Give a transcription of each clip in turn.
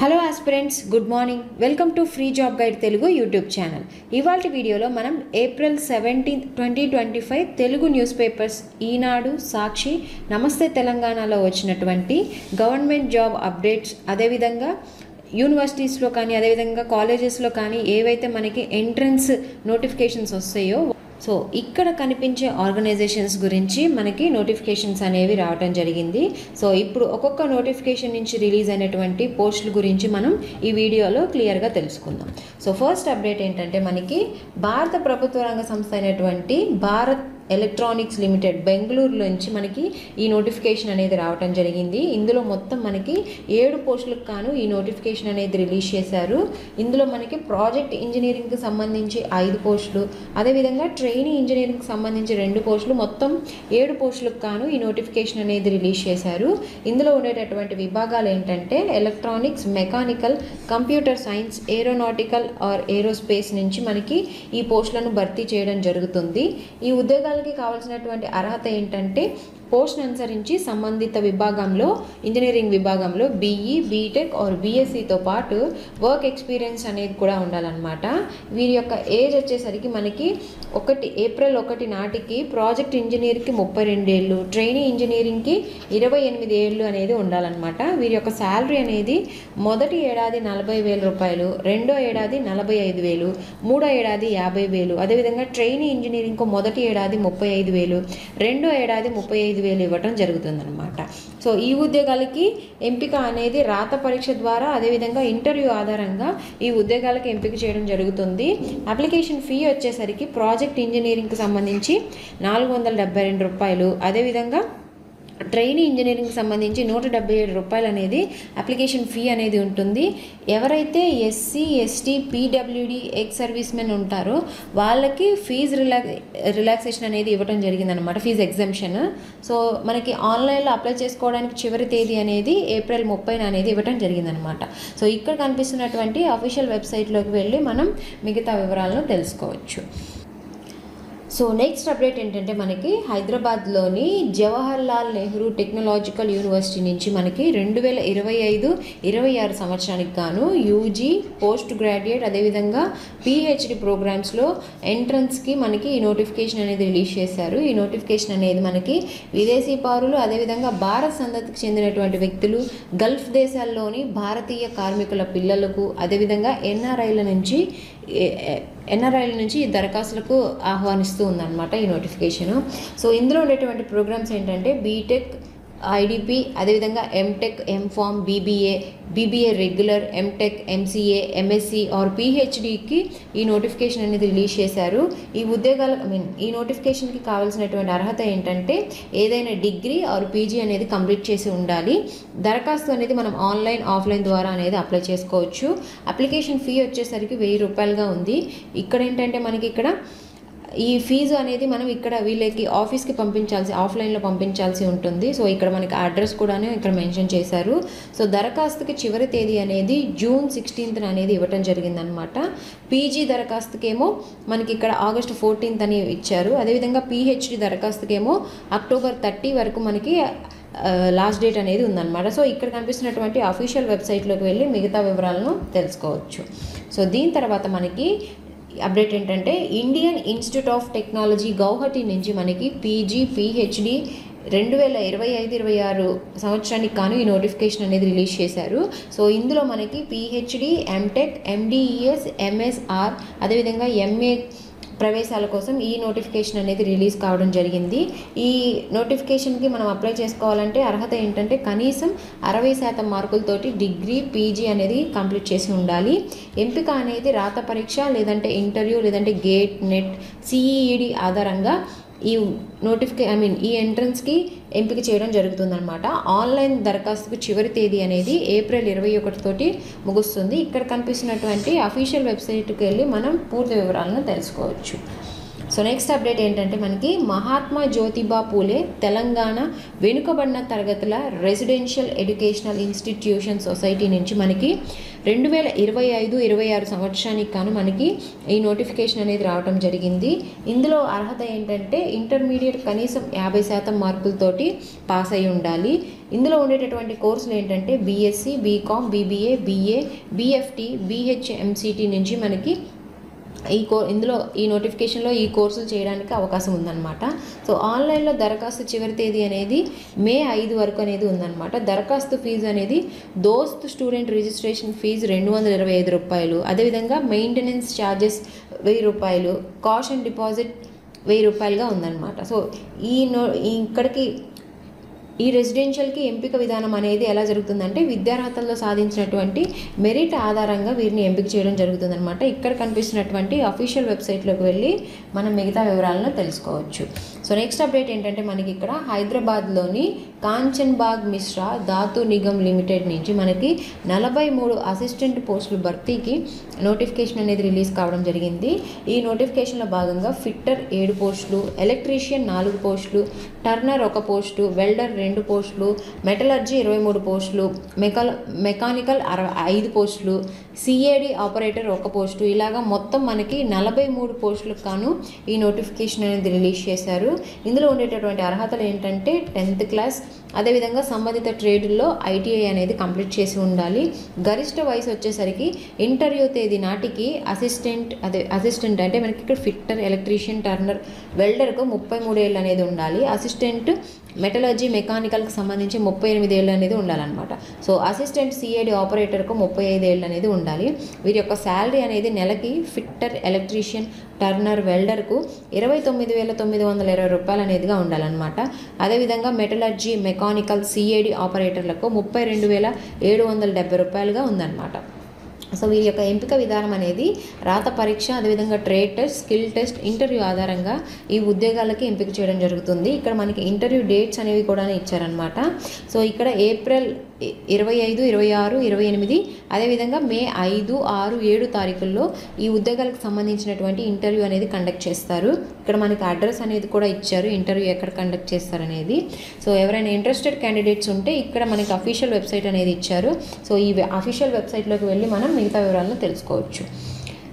Hello aspirants, good morning. Welcome to free job guide Telugu YouTube channel. ఇవాళ వీడియోలో మనం April 17, 2025 Telugu news papers ఈనాడు, సాక్షి, నమస్తే తెలంగాణలో వచ్చినటువంటి గవర్నమెంట్ జాబ్ అప్డేట్స్, అదేవిధంగా యూనివర్సిటీస్లో కానీ అదేవిధంగా కాలేజెస్లో కానీ ఏవైతే మనకి ఎంట్రన్స్ నోటిఫికేషన్స్ వస్తాయో సో ఇక్కడ కనిపించే ఆర్గనైజేషన్స్ గురించి మనకి నోటిఫికేషన్స్ అనేవి రావడం జరిగింది. సో ఇప్పుడు ఒక్కొక్క నోటిఫికేషన్ నుంచి రిలీజ్ అయినటువంటి పోస్టుల గురించి మనం ఈ వీడియోలో క్లియర్గా తెలుసుకుందాం. సో ఫస్ట్ అప్డేట్ ఏంటంటే మనకి భారత ప్రభుత్వ రంగ సంస్థ అయినటువంటి భారత్ ఎలక్ట్రానిక్స్ లిమిటెడ్ బెంగళూరు నుంచి మనకి ఈ నోటిఫికేషన్ అనేది రావడం జరిగింది. ఇందులో మొత్తం మనకి 7 పోస్టులకు కాను ఈ నోటిఫికేషన్ అనేది రిలీజ్ చేశారు. ఇందులో మనకి ప్రాజెక్ట్ ఇంజనీరింగ్కి సంబంధించి 5 పోస్టులు, అదేవిధంగా ట్రైనీ ఇంజనీరింగ్కి సంబంధించి 2 పోస్టులు, మొత్తం 7 పోస్టులకు కాను ఈ నోటిఫికేషన్ అనేది రిలీజ్ చేశారు. ఇందులో ఉండేటటువంటి విభాగాలు ఏంటంటే electronics, mechanical, computer science, aeronautical or aerospace నుంచి మనకి ఈ పోస్టులను భర్తీ చేయడం జరుగుతుంది. ఈ ఉద్యోగాలు కావాల్సినటువంటి అర్హత ఏంటంటే పోస్ట్ అనుసరించి సంబంధిత విభాగంలో ఇంజనీరింగ్ విభాగంలో బీఈ, బీటెక్ ఆర్ బీఎస్సీతో పాటు వర్క్ ఎక్స్పీరియన్స్ అనేది కూడా ఉండాలన్నమాట. వీరి యొక్క ఏజ్ వచ్చేసరికి మనకి ఏప్రిల్ 1 నాటికి ప్రాజెక్ట్ ఇంజనీర్కి 32 ఏళ్ళు, ట్రైనీ ఇంజనీరింగ్కి 28 ఏళ్ళు అనేది ఉండాలన్నమాట. వీరి యొక్క శాలరీ అనేది మొదటి ఏడాది 40,000 రూపాయలు, రెండో ఏడాది 45,000, మూడో ఏడాది 50,000, అదేవిధంగా ట్రైనీ ఇంజనీరింగ్కు మొదటి ఏడాది 35,000, రెండో ఏడాది 35,000 ఇవ్వటం జరుగుతుందన్నమాట. సో ఈ ఉద్యోగాలకి ఎంపిక అనేది రాత పరీక్ష ద్వారా అదేవిధంగా ఇంటర్వ్యూ ఆధారంగా ఈ ఉద్యోగాలకు ఎంపిక చేయడం జరుగుతుంది. అప్లికేషన్ ఫీ వచ్చేసరికి ప్రాజెక్ట్ ఇంజనీరింగ్కి సంబంధించి 472 రూపాయలు, అదేవిధంగా ట్రైనీ ఇంజనీరింగ్కి సంబంధించి 177 రూపాయలు అనేది అప్లికేషన్ ఫీ అనేది ఉంటుంది. ఎవరైతే SC, ST, PWD, ex service men ఉంటారో వాళ్ళకి ఫీజు రిలాక్సేషన్ అనేది ఇవ్వడం జరిగిందనమాట, ఫీజు ఎగ్జంప్షన్. సో మనకి ఆన్లైన్లో అప్లై చేసుకోవడానికి చివరి తేదీ అనేది ఏప్రిల్ 30 అనేది ఇవ్వడం జరిగిందనమాట. సో ఇక్కడ కనిపిస్తున్నటువంటి అఫీషియల్ వెబ్సైట్లోకి వెళ్ళి మనం మిగతా వివరాలను తెలుసుకోవచ్చు. సో నెక్స్ట్ అప్డేట్ ఏంటంటే మనకి హైదరాబాద్లోని జవహర్లాల్ నెహ్రూ టెక్నాలజికల్ యూనివర్సిటీ నుంచి మనకి 2025-26 సంవత్సరానికి గాను యూజీ, పోస్ట్ గ్రాడ్యుయేట్, అదేవిధంగా పిహెచ్డి ప్రోగ్రామ్స్లో ఎంట్రన్స్కి మనకి ఈ నోటిఫికేషన్ అనేది రిలీజ్ చేశారు. ఈ నోటిఫికేషన్ అనేది మనకి విదేశీ పౌరులు, అదేవిధంగా భారత సంతతికి చెందినటువంటి వ్యక్తులు, గల్ఫ్ దేశాల్లోని భారతీయ కార్మికుల పిల్లలకు, అదేవిధంగా ఎన్ఆర్ఐల నుంచి ఈ దరఖాస్తులకు ఆహ్వానిస్తూ ఉందన్నమాట ఈ నోటిఫికేషను. సో ఇందులో ఉండేటువంటి ప్రోగ్రామ్స్ ఏంటంటే బీటెక్, ఐడిపి, అదేవిధంగా MTech, MPharm, BBA regular, MTech, MCA, MSc or పిహెచ్డికి ఈ నోటిఫికేషన్ అనేది రిలీజ్ చేశారు. ఈ ఈ నోటిఫికేషన్కి కావాల్సినటువంటి అర్హత ఏంటంటే ఏదైనా డిగ్రీ ఆర్ పీజీ అనేది కంప్లీట్ చేసి ఉండాలి. దరఖాస్తు అనేది మనం ఆన్లైన్, ఆఫ్లైన్ ద్వారా అనేది అప్లై చేసుకోవచ్చు. అప్లికేషన్ ఫీ వచ్చేసరికి 1000 రూపాయలుగా ఉంది. ఇక్కడ ఏంటంటే మనకి ఇక్కడ ఈ ఫీజు అనేది మనం ఇక్కడ వీళ్ళకి ఆఫీస్కి ఆఫ్లైన్లో పంపించాల్సి ఉంటుంది. సో ఇక్కడ మనకి అడ్రస్ కూడా ఇక్కడ మెన్షన్ చేశారు. సో దరఖాస్తుకి చివరి తేదీ అనేది జూన్ 16 అనేది ఇవ్వటం జరిగిందనమాట. పీజీ దరఖాస్తుకేమో మనకి ఇక్కడ ఆగస్టు 14 అని ఇచ్చారు. అదేవిధంగా పిహెచ్డి దరఖాస్తుకేమో అక్టోబర్ 30 వరకు మనకి లాస్ట్ డేట్ అనేది ఉందన్నమాట. సో ఇక్కడ కనిపిస్తున్నటువంటి అఫీషియల్ వెబ్సైట్లోకి వెళ్ళి మిగతా వివరాలను తెలుసుకోవచ్చు. సో దీని తర్వాత మనకి అప్డేట్ ఏంటంటే Indian institute of technology Guwahati నుంచి మనకి పీజీ, పిహెచ్డి 2025-26 సంవత్సరానికి కాను ఈ నోటిఫికేషన్ అనేది రిలీజ్ చేశారు. సో ఇందులో మనకి పిహెచ్డి, ఎంటెక్, ఎండిఈఎస్, ఎంఎస్ఆర్, అదేవిధంగా ఎంఏ ప్రవేశాల కోసం ఈ నోటిఫికేషన్ అనేది రిలీజ్ కావడం జరిగింది. ఈ నోటిఫికేషన్కి మనం అప్లై చేసుకోవాలంటే అర్హత ఏంటంటే కనీసం 60% మార్కులతోటి డిగ్రీ, పీజీ అనేది కంప్లీట్ చేసి ఉండాలి. ఎంపిక అనేది రాత పరీక్ష, లేదంటే ఇంటర్వ్యూ, లేదంటే గేట్, నెట్, సిఈఈడి ఆధారంగా ఈ ఈ ఎంట్రన్స్కి ఎంపిక చేయడం జరుగుతుందన్నమాట. ఆన్లైన్ దరఖాస్తుకు చివరి తేదీ అనేది ఏప్రిల్ 21 తోటి ముగుస్తుంది. ఇక్కడ కనిపిస్తున్నటువంటి అఫీషియల్ వెబ్సైట్కి వెళ్ళి మనం పూర్తి వివరాలను తెలుసుకోవచ్చు. సో నెక్స్ట్ అప్డేట్ ఏంటంటే మనకి మహాత్మా జ్యోతిబా పూలే తెలంగాణ వెనుకబడిన తరగతుల రెసిడెన్షియల్ ఎడ్యుకేషనల్ ఇన్స్టిట్యూషన్ సొసైటీ నుంచి మనకి 2025-26 సంవత్సరానికి గాను మనకి ఈ నోటిఫికేషన్ అనేది రావడం జరిగింది. ఇందులో అర్హత ఏంటంటే ఇంటర్మీడియట్ కనీసం 50% మార్కులతోటి పాస్ అయి ఉండాలి. ఇందులో ఉండేటటువంటి కోర్సులు ఏంటంటే బీఎస్సీ, బీకామ్, బీబీఏ, బీఏ, బీఎఫ్టీ, బీహెచ్ఎంసీటీ నుంచి మనకి ఇందులో ఈ నోటిఫికేషన్లో ఈ కోర్సులు చేయడానికి అవకాశం ఉందన్నమాట. సో ఆన్లైన్లో దరఖాస్తు చివరి తేదీ అనేది మే 5 వరకు అనేది ఉందన్నమాట. దరఖాస్తు ఫీజు అనేది దోస్త్ స్టూడెంట్ రిజిస్ట్రేషన్ ఫీజు ₹225, అదేవిధంగా మెయింటెనెన్స్ ఛార్జెస్ ₹1000, కాషన్ డిపాజిట్ ₹1000గా ఉందన్నమాట. సో ఇక్కడికి ఈ రెసిడెన్షియల్కి ఎంపిక విధానం అనేది ఎలా జరుగుతుందంటే విద్యార్హతల్లో సాధించినటువంటి మెరిట్ ఆధారంగా వీరిని ఎంపిక చేయడం జరుగుతుందన్నమాట. ఇక్కడ కనిపిస్తున్నటువంటి అఫీషియల్ వెబ్సైట్లోకి వెళ్ళి మనం మిగతా వివరాలను తెలుసుకోవచ్చు. సో నెక్స్ట్ అప్డేట్ ఏంటంటే మనకి ఇక్కడ హైదరాబాద్లోని కాంచన్బాగ్ మిశ్రా ధాతు నిగమ్ లిమిటెడ్ నుంచి మనకి 43 అసిస్టెంట్ పోస్టుల భర్తీకి నోటిఫికేషన్ అనేది రిలీజ్ కావడం జరిగింది. ఈ నోటిఫికేషన్లో భాగంగా ఫిట్టర్ 7 పోస్టులు, ఎలక్ట్రీషియన్ 4 పోస్టులు, టర్నర్ 1 పోస్టు, వెల్డర్ 2 పోస్టులు, మెటలర్జీ 23 పోస్టులు, మెకానికల్ 5 పోస్టులు, సిఏడి ఆపరేటర్ 1 పోస్టు, ఇలాగా మొత్తం మనకి 43 పోస్టులకు గాను ఈ నోటిఫికేషన్ అనేది రిలీజ్ చేశారు. ఇందులో ఉండేటటువంటి అర్హతలు ఏంటంటే 10th క్లాస్, అదేవిధంగా సంబంధిత ట్రేడుల్లో ఐటీఐ అనేది కంప్లీట్ చేసి ఉండాలి. గరిష్ట వయసు వచ్చేసరికి ఇంటర్వ్యూ తేదీ నాటికి అసిస్టెంట్ అంటే మనకి ఇక్కడ ఫిట్టర్, ఎలక్ట్రీషియన్, టర్నర్, వెల్డర్కు 33 ఏళ్ళు అనేది ఉండాలి. అసిస్టెంట్ మెటలర్జీ, మెకానికల్కి సంబంధించి 38 ఏళ్ళు అనేది ఉండాలన్నమాట. సో అసిస్టెంట్ సిఏడి ఆపరేటర్కు 35 ఏళ్ళు అనేది ఉండాలి. వీరి యొక్క శాలరీ అనేది నెలకి ఫిట్టర్, ఎలక్ట్రీషియన్, టర్నర్, వెల్డర్కు ₹29,920 అనేదిగా ఉండాలన్నమాట. అదేవిధంగా మెటలర్జీ, మెకానికల్, సిఏడి ఆపరేటర్లకు ₹32,770గా ఉందన్నమాట. సో వీరి యొక్క ఎంపిక విధానం అనేది రాత పరీక్ష, అదేవిధంగా trade test, skill test, interview ఆధారంగా ఈ ఉద్యోగాలకి ఎంపిక చేయడం జరుగుతుంది. ఇక్కడ మనకి ఇంటర్వ్యూ డేట్స్ అనేవి కూడా ఇచ్చారనమాట. సో ఇక్కడ ఏప్రిల్ 25, 26, 28, అదేవిధంగా మే 5, 6, 7 తారీఖుల్లో ఈ ఉద్యోగాలకు సంబంధించినటువంటి ఇంటర్వ్యూ అనేది కండక్ట్ చేస్తారు. ఇక్కడ మనకి అడ్రస్ అనేది కూడా ఇచ్చారు, ఇంటర్వ్యూ ఎక్కడ కండక్ట్ చేస్తారనేది. సో ఎవరైనా ఇంట్రెస్టెడ్ క్యాండిడేట్స్ ఉంటే ఇక్కడ మనకి అఫీషియల్ వెబ్సైట్ అనేది ఇచ్చారు. సో ఈ అఫీషియల్ వెబ్సైట్లోకి వెళ్ళి మనం మిగతా వివరాలను తెలుసుకోవచ్చు.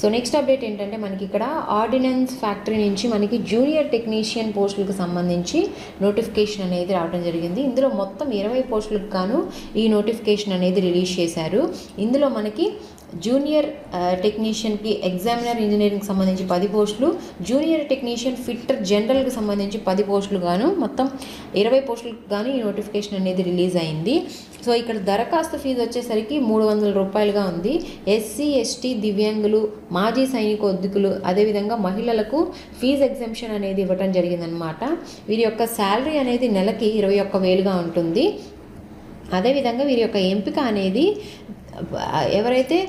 సో నెక్స్ట్ అప్డేట్ ఏంటంటే మనకి ఇక్కడ ఆర్డినెన్స్ ఫ్యాక్టరీ నుంచి మనకి జూనియర్ టెక్నీషియన్ పోస్టులకు సంబంధించి నోటిఫికేషన్ అనేది రావడం జరిగింది. ఇందులో మొత్తం 20 పోస్టులకు గాను ఈ నోటిఫికేషన్ అనేది రిలీజ్ చేశారు. ఇందులో మనకి జూనియర్ టెక్నీషియన్కి ఎగ్జామినర్ ఇంజనీరింగ్కి సంబంధించి 10 పోస్టులు, జూనియర్ టెక్నీషియన్ ఫిట్టర్ జనరల్కి సంబంధించి 10 పోస్టులు గాను మొత్తం 20 పోస్టులకు గాను ఈ నోటిఫికేషన్ అనేది రిలీజ్ అయింది. సో ఇక్కడ దరఖాస్తు ఫీజు వచ్చేసరికి ₹300గా ఉంది. ఎస్సీ, ఎస్టీ, దివ్యాంగులు, మాజీ సైనికోద్యోగులు, అదేవిధంగా మహిళలకు ఫీజు ఎగ్జెంప్షన్ అనేది ఇవ్వటం జరిగిందనమాట. వీరి యొక్క శాలరీ అనేది నెలకి 21,000గా ఉంటుంది. అదేవిధంగా వీరి యొక్క ఎంపిక అనేది ఎవరైతే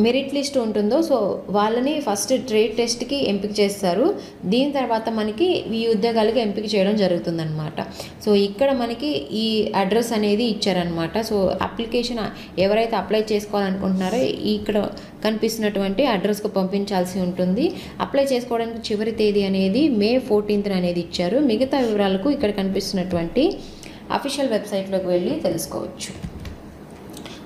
మెరిట్ లిస్ట్ ఉంటుందో సో వాళ్ళని ఫస్ట్ ట్రేడ్ టెస్ట్కి ఎంపిక చేస్తారు. దీని తర్వాత మనకి ఈ ఉద్యోగాలకి ఎంపిక చేయడం జరుగుతుందన్నమాట. సో ఇక్కడ మనకి ఈ అడ్రస్ అనేది ఇచ్చారనమాట. సో అప్లికేషన్ ఎవరైతే అప్లై చేసుకోవాలనుకుంటున్నారో ఇక్కడ కనిపిస్తున్నటువంటి అడ్రస్కు పంపించాల్సి ఉంటుంది. అప్లై చేసుకోవడానికి చివరి తేదీ అనేది మే 14th అనేది ఇచ్చారు. మిగతా వివరాలకు ఇక్కడ కనిపిస్తున్నటువంటి అఫీషియల్ వెబ్సైట్లోకి వెళ్ళి తెలుసుకోవచ్చు.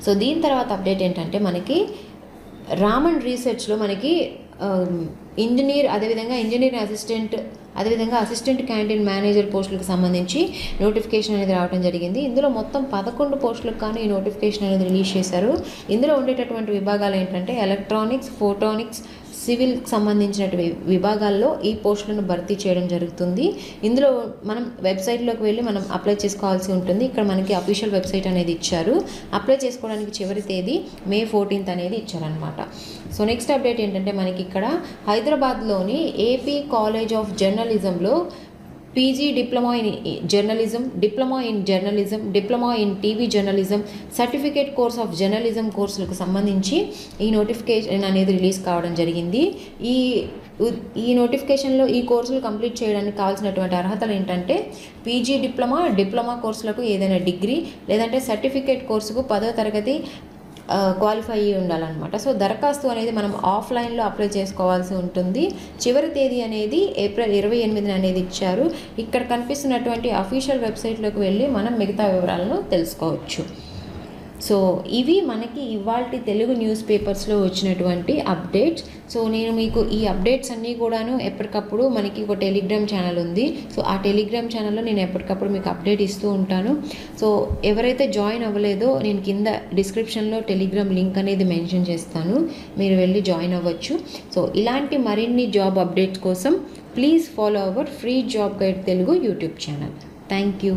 సో దీని తర్వాత అప్డేట్ ఏంటంటే మనకి రామన్ రీసెర్చ్లో మనకి ఇంజనీర్, అదేవిధంగా ఇంజనీరింగ్ అసిస్టెంట్, అదేవిధంగా అసిస్టెంట్ క్యాంటీన్ మేనేజర్ పోస్టులకు సంబంధించి నోటిఫికేషన్ అనేది రావడం జరిగింది. ఇందులో మొత్తం 11 పోస్టులకు కానీ ఈ నోటిఫికేషన్ అనేది రిలీజ్ చేశారు. ఇందులో ఉండేటటువంటి విభాగాలు ఏంటంటే ఎలక్ట్రానిక్స్, ఫోటోనిక్స్, సివిల్కి సంబంధించిన విభాగాల్లో ఈ పోస్టులను భర్తీ చేయడం జరుగుతుంది. ఇందులో మనం వెబ్సైట్లోకి వెళ్ళి మనం అప్లై చేసుకోవాల్సి ఉంటుంది. ఇక్కడ మనకి అఫీషియల్ వెబ్సైట్ అనేది ఇచ్చారు. అప్లై చేసుకోవడానికి చివరి తేదీ మే 14th అనేది ఇచ్చారనమాట. సో నెక్స్ట్ అప్డేట్ ఏంటంటే మనకి ఇక్కడ హైదరాబాద్లోని ఏపీ కాలేజ్ ఆఫ్ జర్నలిజంలో PG diploma in journalism, diploma in journalism, diploma in TV journalism, certificate course of journalism కోర్సులకు సంబంధించి ఈ నోటిఫికేషన్ అనేది రిలీజ్ కావడం జరిగింది. ఈ నోటిఫికేషన్లో ఈ కోర్సులు కంప్లీట్ చేయడానికి కావాల్సినటువంటి అర్హతలు ఏంటంటే పీజీ డిప్లొమా కోర్సులకు ఏదైనా డిగ్రీ, లేదంటే సర్టిఫికేట్ కోర్సుకు 10వ తరగతి క్వాలిఫై అయ్యి ఉండాలన్నమాట. సో దరఖాస్తు అనేది మనం ఆఫ్లైన్లో అప్లై చేసుకోవాల్సి ఉంటుంది. చివరి తేదీ అనేది ఏప్రిల్ 28 అనేది ఇచ్చారు. ఇక్కడ కనిపిస్తున్నటువంటి అఫీషియల్ వెబ్సైట్లోకి వెళ్ళి మనం మిగతా వివరాలను తెలుసుకోవచ్చు. సో ఇవి మనకి ఇవాల్టి తెలుగు న్యూస్ పేపర్స్లో వచ్చినటువంటి అప్డేట్స్. సో నేను మీకు ఈ అప్డేట్స్ అన్నీ కూడాను ఎప్పటికప్పుడు మనకి ఒక టెలిగ్రామ్ ఛానల్ ఉంది. సో ఆ టెలిగ్రామ్ ఛానల్లో నేను ఎప్పటికప్పుడు మీకు అప్డేట్ ఇస్తూ ఉంటాను. సో ఎవరైతే జాయిన్ అవ్వలేదో నేను కింద డిస్క్రిప్షన్లో టెలిగ్రామ్ లింక్ అనేది మెన్షన్ చేస్తాను, మీరు వెళ్ళి జాయిన్ అవ్వచ్చు. సో ఇలాంటి మరిన్ని జాబ్ అప్డేట్స్ కోసం please follow our free job guide Telugu YouTube channel. Thank you.